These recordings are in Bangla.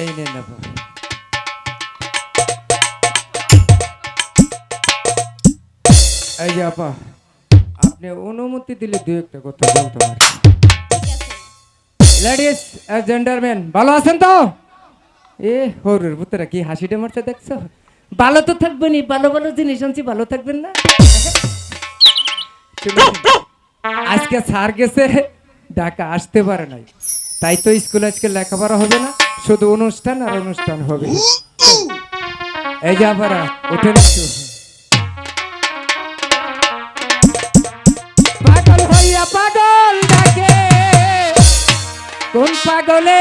এই নে নেব। এই যে আপা, আপনি অনুমতি দিলে দু একটা কথা বলতে পারি। লেডিস এন্ড জেন্টলম্যান, ভালো আছেন তো? এ হরুর পুত্রা কি হাসিটা মারছে দেখছো? ভালো তো থাকবেনই, ভালো ভালো জিনিস আনছি, ভালো থাকবেন না? শুনুন, আজকে স্যার গেছে ঢাকা, আসতে পারে নাই, তাই তো স্কুলে আজকে লেখাপড়া হবে না, শুধু অনুষ্ঠান আর অনুষ্ঠান হবে। এই যে আবার ওঠেন একটু। পাগল হইয়া পাগল ডাকে কোন পাগলে,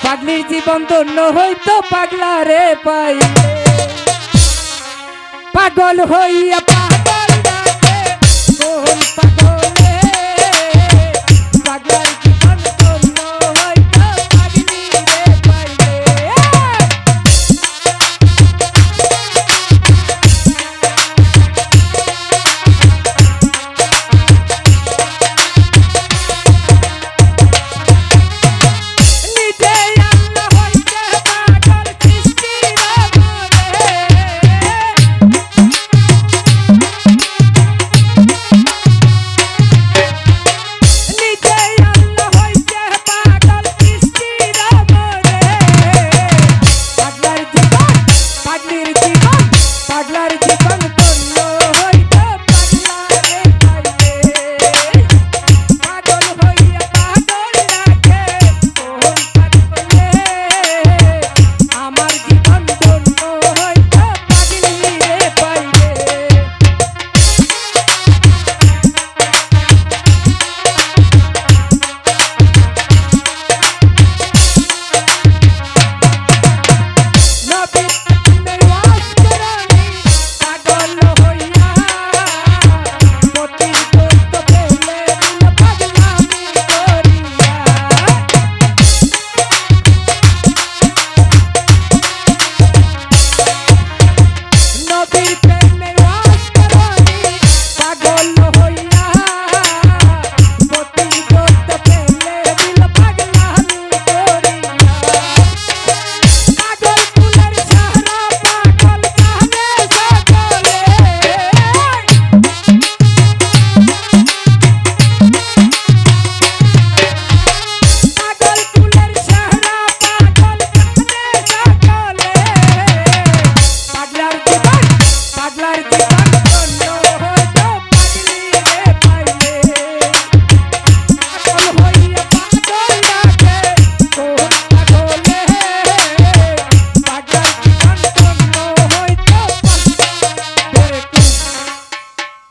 পাগলির জীবন ধন্য হইতো পাগলা রে পাই। পাগল হইয়া পাগল ডাকে কোন পাগলে, পাগলার জীবন ধন্য হইতো পাগলি রে পাইলে।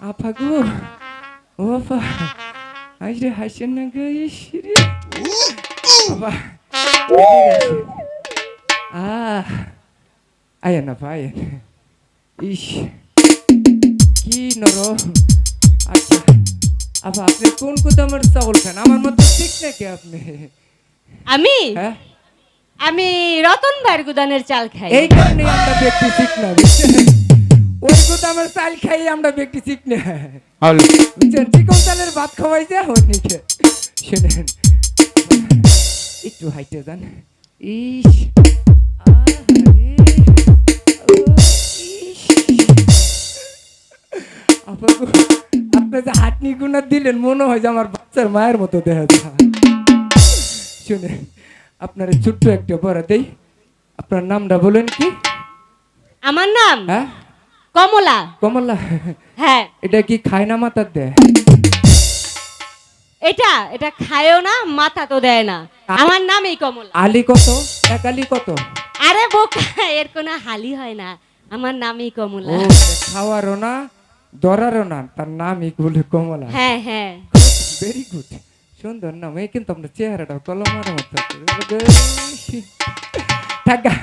আপাগো ও আপা, আইরে হাসেন না গো, ইস রে বাবা। আয়েন আপা আয়েন। ইস কি নরম। আচ্ছা আপা, আপনি কোন কোথামের চাউল খান? আমার মতো ঠিক নাকি আপনি? আমি হ্যাঁ, আমি রতন ভাইয়ের গুদানের চাল খাই। এই কারণে আমরা ব্যক্তি ঠিক না, বুঝছেন? ওই কোথামের চাল খাই আমরা ব্যক্তি ঠিক না, বুঝছেন? চিকন চালের ভাত খাওয়াই যে অনেকে। শুনেন, একটু হাইটে যান। ইস আহারে, ও, ইস। আপা গো, আপনি যে হাটনি গুনা দিলেন মনে হয় যে আমার বাচ্চার মায়ের মতো দেখা যায়। শুনেন, আপনার ছোট্ট একটা পড়া দেই। আপনার নামটা বলেন কি? আমার নাম হ্যাঁ, কমলা। কমলা। হ্যাঁ, এটা কি খায় না মাথার দেয়? এটা এটা খায়ও না, মাথা তো দেয় না। আমার নামই কমলা। আলি কত? এক আলি কত? আরে বোকা, এর কোনো হালি হয় না। আমার নামই কমলা। ও, খাওয়ারও না ধরারও না, তার নামই বলে কমলা। হ্যাঁ হ্যাঁ, ভেরি গুড, সুন্দর নাম। এই কিন্তু আপনার চেহারাটা কলমার মতো। থাকা,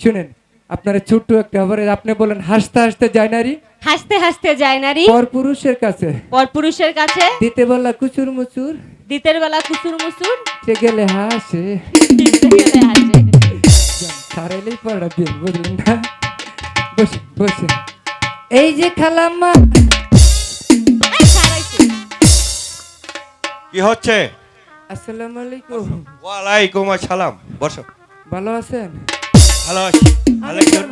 শুনেন, আপনার ছোট্ট একটা আবার আপনি বলেন হাসতে হাসতে যায় নারী, হাসতে হাসতে যায় নারী পর পুরুষের কাছে, পরপুরুষের কাছে, দিতে বললা কুচুর মুচুর, দিতের বেলা কুচুর মুচুর, সে গেলে হাসে। দিতে গেলে হাসে। সারাইলেই পড়া দিন, বুঝলেন না? বসে বসে। এই যে খালাম্মা, এই, সারাইছে। কি হচ্ছে? আসসালামু আলাইকুম। ওয়ালাইকুম আসসালাম। বসো। ভালো আছেন? ভালো আছি। আলেকজন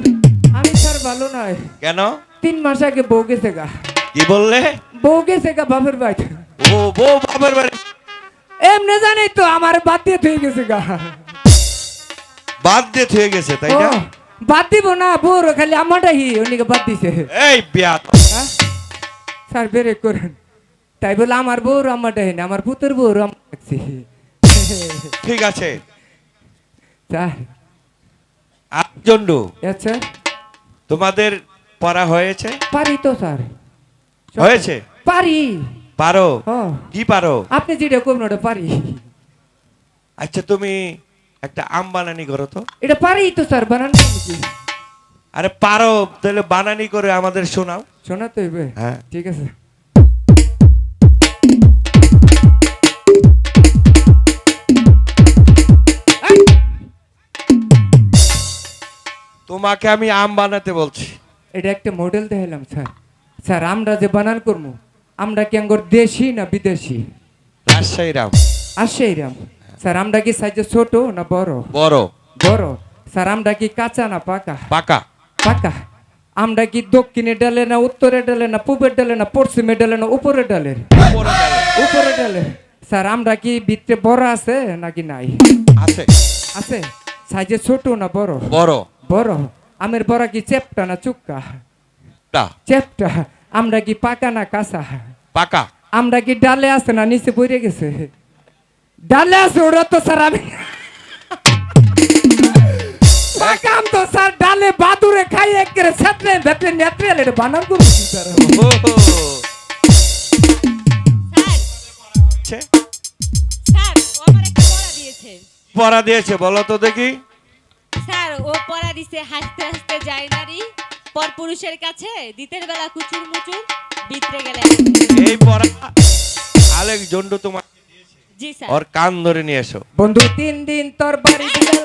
আমি স্যার ভালো নয়। কেন? 3 মাস আগে বউ গেছে গা। কি বললে? বউ গেছে গা বাপের বাড়ি। ও বউ বাবার বাড়ি। এমনি জানি তো আমার বাদ দিয়ে থয়ে গেছে গা। বাদ দিয়ে থয়ে গেছে তাই না? ও, বাদ দিব না বউর খালি আমারটাই উনিকে বাদ দিছে। এই বিয়া হ্যাঁ? স্যার বেরে করেন। তাই বলে আমার বউর আমারটাই না, আমার পুতের বউর আমার লাগছে। ঠিক আছে। স্যার আজন্ডু আচ্ছা তোমাদের পড়া হয়েছে? পারি তো স্যার। হয়েছে? পারি। পারো? হ্যাঁ। কি পারো? আপনি যেটা করবেন ওটা পারি। আচ্ছা তুমি একটা আম বানানি করো তো। এটা পারি তো স্যার, বানান কি? আরে পারো তাহলে বানানি করে আমাদের শোনাও। শোনা তো হইবে? হ্যাঁ। ঠিক আছে। এই, তোমাকে আমি আম বানাতে বলছি। এটা একটা মডেল দেখালাম স্যার। স্যার আমরা যে বানান করবো, আমরা কি আঙ্গর দেশি না বিদেশি? রাজশাহী রাম। আসে এইরাম। স্যার আমরা কি সাইজে ছোট না বড়? বড়। বড়। স্যার আমরা কি কাঁচা না পাকা? পাকা। পাকা। আমরা কি দক্ষিণে ডালে না উত্তরে ডালে না পূবের ডালে না পশ্চিমে ডালে না উপরে ডালের? উপরে ডালে। উপরে ডালে। স্যার আমরা কি ভিতরে বড় আছে নাকি নাই? আছে। আছে। সাইজে ছোট না বড়? বড়। বড়। আমের বড় কি চেপটা না চুক্কা? টা। চেপটা। আমরা কি পাকা না কাঁচা? পাকা। আমরা কি ডালে আছে না নিচে পড়ে গেছে? ডালে আছে ওরা তো স্যার আমি পাকা আম তো স্যার ডালে বাদুরে খাই এক করে সেটলে ভেতরে নেত্রে এটা বানান করছি স্যার। ওহো। স্যার ছে, স্যার ও আমার একটা পড়া দিয়েছে। পড়া দিয়েছে বলো তো দেখি। স্যার ও পড়া দিছে হাসতে হাসতে যায় নারী পর পুরুষের কাছে দিতের বেলা কুচুর মুচুর ভিতরে গেলে। এই পড়া আলেক জন্ডু তোমার জি স্যার। ওর কান ধরে নিয়ে এসো। বন্ধু 3 দিন তোর বাড়ি দিল।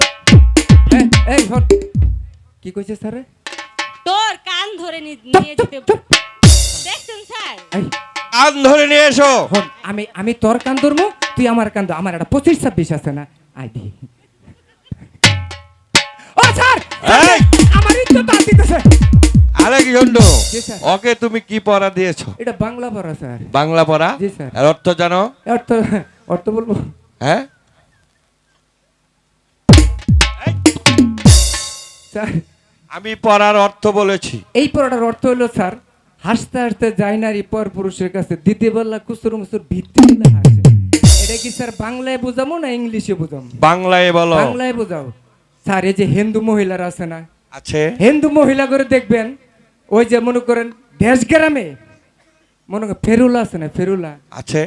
এই হন কি কইছে স্যার? তোর কান ধরে চুপ, নিয়ে চুপ, যেতে চুপ। দেখছেন স্যার? এই কান ধরে নিয়ে এসো। হন আমি তোর কান ধরমু, তুই আমার কান ধর। আমার একটা 25-26 আছে না আইডি। ও স্যার এই! আমার ইজ্জত আসিতেছে। আলেক জন্ডু জি, স্যার। ওকে তুমি কি পড়া দিয়েছো? এটা বাংলা পড়া স্যার। বাংলা পড়া? জি, স্যার। আর অর্থ জানো? অর্থ অর্থ বলবো? হ্যাঁ স্যার আমি পড়ার অর্থ বলেছি। এই পড়াটার অর্থ হলো স্যার, হাসতে হাসতে যায় নারী পর পুরুষের কাছে দিতে বললা কুসুর মুসুর ভিত্তি বলে হাসে। এটা কি স্যার বাংলায় বোঝামো না ইংলিশে বোঝামো? বাংলায় বলো। বাংলায় বোঝাও। স্যার এই যে হিন্দু মহিলারা আছে না, আছে। হিন্দু মহিলা করে দেখবেন ওই যে মনে করেন দেশ গ্রামে মনে করেন ফেরুলা আছে না, ফেরুলা। আছে।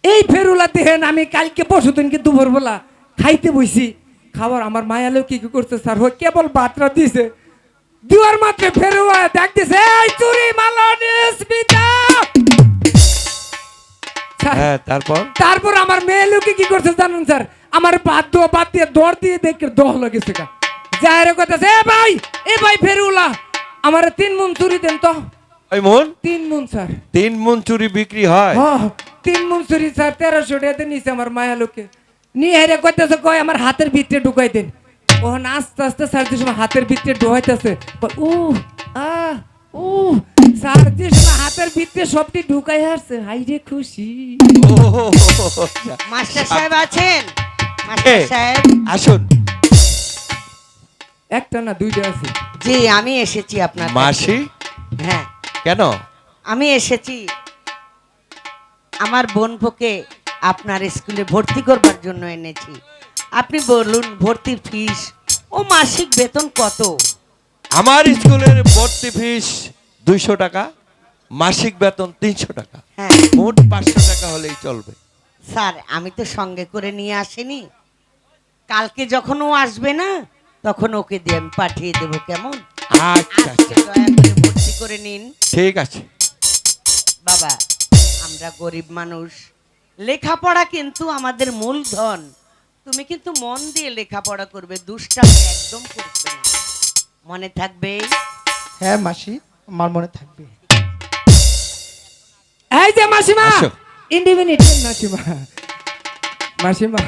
এই ফেরুলা দেখেন আমি কালকে পরশুদিনকে দুপুরবেলা খাইতে বইছি, খাবার আমার মায়ালেও কি কি করছে স্যার, ও কেবল বাতরা দিছে, দুয়ার মাত্র ফেরুয়া দেখতেছে এই চুরি মালানিস বিটা। হ্যাঁ তারপর? তারপর আমার মেয়ে লোকে কি করছে জানেন স্যার, আমার বাদ দিয়ে দৌড় দিয়ে দেখে দহ লাগেছে কা যাই কথা, এ ভাই ফেরুলা আমার 3 মণ চুরি দেন তো। ওই মন 3 মণ স্যার। 3 মণ চুরি বিক্রি হয়? হ্যাঁ 3 মণ চুরি স্যার 1300 টাকাতে নিছে আমার মায়া লোকে। নিয়ে হেরে কইতেছে কয় আমার হাতের ভিতরে ঢুকাই দেন। ওহন আস্তে আস্তে স্যার যে সময় হাতের ভিতরে ঢুকাইতেছে ও আ ও স্যার যে সময় হাতের ভিতরে সবটি ঢুকাই আসছে, হাই রে খুশি। ওহো। মাস্টার সাহেব আছেন? এ, মাস্টার সাহেব, আসুন। একটা না দুইটা আছে। জি আমি এসেছি আপনার কাছে। মাসি হ্যাঁ কেন? আমি এসেছি আমার বোনপোকে আপনার স্কুলে ভর্তি করবার জন্য এনেছি। আপনি বলুন ভর্তির ফিস ও মাসিক বেতন কত? আমার স্কুলের ভর্তি ফিস 200 টাকা, মাসিক বেতন 300 টাকা, হ্যাঁ মোট 500 টাকা হলেই চলবে। স্যার আমি তো সঙ্গে করে নিয়ে আসিনি, কালকে যখন ও আসবে না তখন ওকে দিয়ে আমি পাঠিয়ে দেবো, কেমন? আচ্ছা আজকে আচ্ছা দয়া করে ভর্তি করে নিন। ঠিক আছে। বাবা আমরা গরিব মানুষ, লেখাপড়া কিন্তু আমাদের মূলধন। তুমি কিন্তু মন দিয়ে লেখাপড়া করবে, দুষ্টামি একদম করবে না, মনে থাকবে? হ্যাঁ মাসি, আমার মনে থাকবে। এই যে মাসিমা আসো। ইন্ডিপেন্ডেন্ট মাসিমা, মাসিমা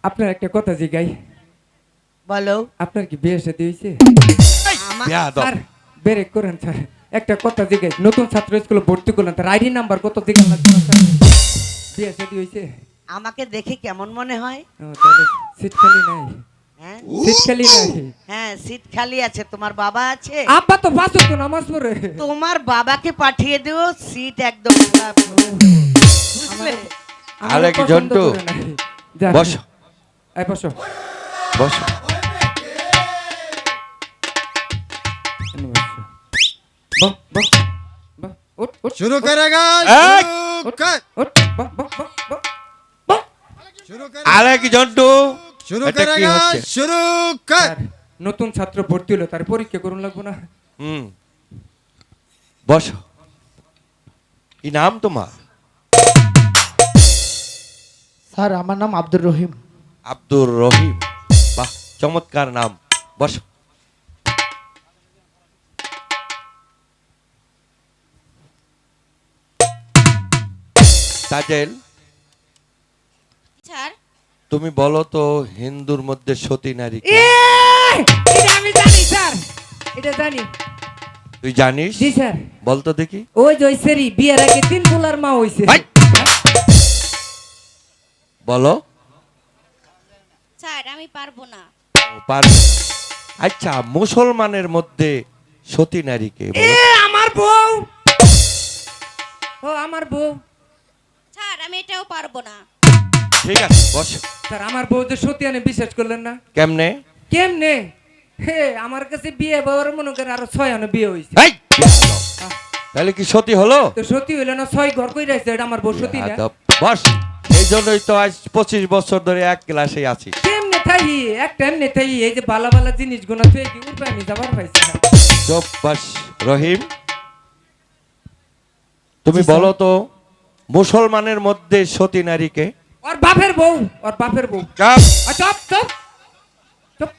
আপনার একটা কথা জিগাই, বলো। আপনার কি বিয়ে সাথে হয়েছে? আমার বেয়াদব। স্যার ব্রেক করেন স্যার, একটা কথা জিগাই, নতুন ছাত্র স্কুলে ভর্তি করলেন, তার আইডি নাম্বার কত জিগান লাগবে না স্যার? বিয়ে সাথে হয়েছে? আমাকে দেখে কেমন মনে হয়? ও, তাহলে সিট খালি নাই? হ্যাঁ সিট খালি নাই? হ্যাঁ, সিট খালি আছে। তোমার বাবা আছে? আব্বা তো বাসো তো নামাজ পড়ে। তোমার বাবাকে পাঠিয়ে দিও, সিট একদম পুরা বুঝলে? আমার আরে কি পছন্দ জন্টু? করে নাই। যান। বসো এই বসো। বসো। এখানে বসো। বাহ, বাহ, বাহ। উঠ, উঠ, शुरू करेगा এই! शुरू कर উঠ, বাহ, বাহ, বাহ, বাহ, বাহ। शुरू कर আরে কি জন্টু? शुरू এটা কি करेगा হচ্ছে? शुरू कर স্যার, নতুন ছাত্র ভর্তি হলো, তার পরীক্ষা করুন লাগবো না? হুম, বসো। কি নাম তোমার? স্যার আমার নাম আব্দুর রহিম। আব্দুর রহিম। বাহ, চমৎকার নাম। বসো। তাজেল, স্যার তুমি বলো তো হিন্দুর মধ্যে সতী নারী কে? এটা আমি জানি স্যার, এটা জানি। তুই জানিস? জি স্যার। বলতো দেখি। ওই জয়সেরি বিয়ের আগে 3 পোলার মা হইছে। ভাই! বলো। স্যার আমি পারবো না। ও, পারবে না। আচ্ছা, মুসলমানের মধ্যে সতী নারী কে? এ আমার বউ। ও আমার বউ। স্যার আমি এটাও পারবো না। ঠিক আছে, বসো। স্যার আমার বউ যে সত্যি আনে বিশ্বাস করলেন না? কেমনে? কেমনে? হে আমার কাছে বিয়ে বউর মনে করেন আরো 6 আনে বিয়ে হইছে। এই! তাহলে কি সতী হলো? তো সত্যি হইলো না, 6 ঘর কই রাখছে, এটা আমার বউ সত্যি না? আদব। বস। এই জন্যই তো আজ 25 বছর ধরে এক ক্লাসে আছি। কেমনে থাই একটা এমনি থাই, এই যে বালা বালা জিনিস গুনা তুই কি উঠবে আমি যাবার পাইছি না। চুপ বাস। রহিম, তুমি জি, স্যার। বলো তো মুসলমানের মধ্যে সতী নারীকে? ওর বাপের বউ, ওর বাপের বউ। চাপ। Chop chop chop.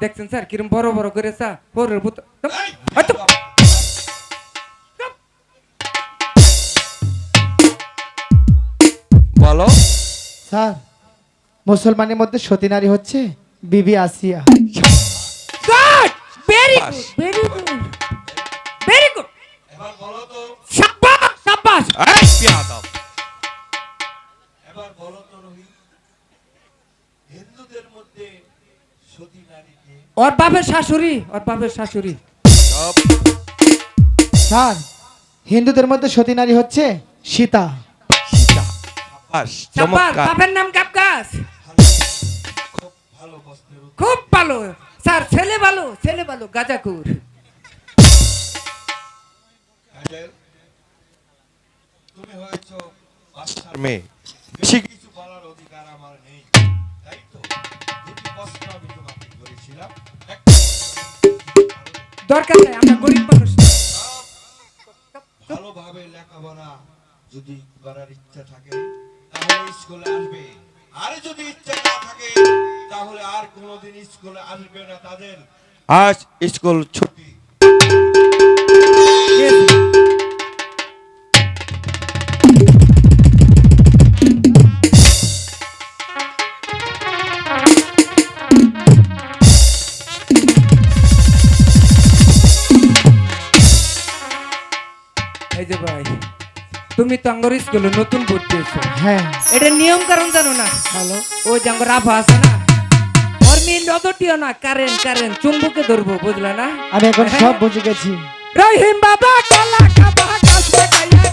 দেখছেন স্যার কিরম বড় বড় করে চা পরের ভূত। চুপ। চুপ। বলো। স্যার মুসলমানের মধ্যে সতী নারী হচ্ছে বিবি আসিয়া। গুড, ভেরি বাস। Good, very good, very good. শাবাশ শাবাশ। এই বেয়াদব। এবার বলো তো রহিম, হিন্দুদের মধ্যে সতী নারীকে? ওর বাপের শাশুড়ি, ওর বাপের শাশুড়ি। চুপ। স্যার হিন্দুদের মধ্যে সতী নারী হচ্ছে সীতা। সীতা। বাস, শাবাশ, চমৎকার। বাপের নাম কাপকাস। খুব ভালো স্যার, ছেলে ভালো, ছেলে ভালো, গাজাকুর। তুমি হয়তো বাচ্চার মেয়ে, বেশি কিছু বলার অধিকার আমার নেই, তাই তো দুটি প্রশ্ন আমি তোমাকে করেছিলাম। দরকার নাই, আমরা গরিব মানুষ। ভালোভাবে লেখাপড়া যদি করার ইচ্ছা থাকে তাহলে স্কুলে আসবে, আর যদি ইচ্ছা না থাকে তাহলে আর কোনোদিন স্কুলে আসবে না। তাদের আজ স্কুল ছুটি। Yes. এই যে ভাই, তুমি তো আঙ্গর স্কুলে নতুন ভর্তি হয়েছো, হ্যাঁ এটা নিয়ম কারণ জানো না? ভালো। ওই যে আঙ্গর আভা আছে না, ওর মেয়ে নজরটিও না, কারেন্ট কারেন্ট চুম্বুকে ধরবো, বুঝলে না? আমি এখন সব বুঝে গেছি। রহিম বাবা কালা কাবা কাশ খাইয়া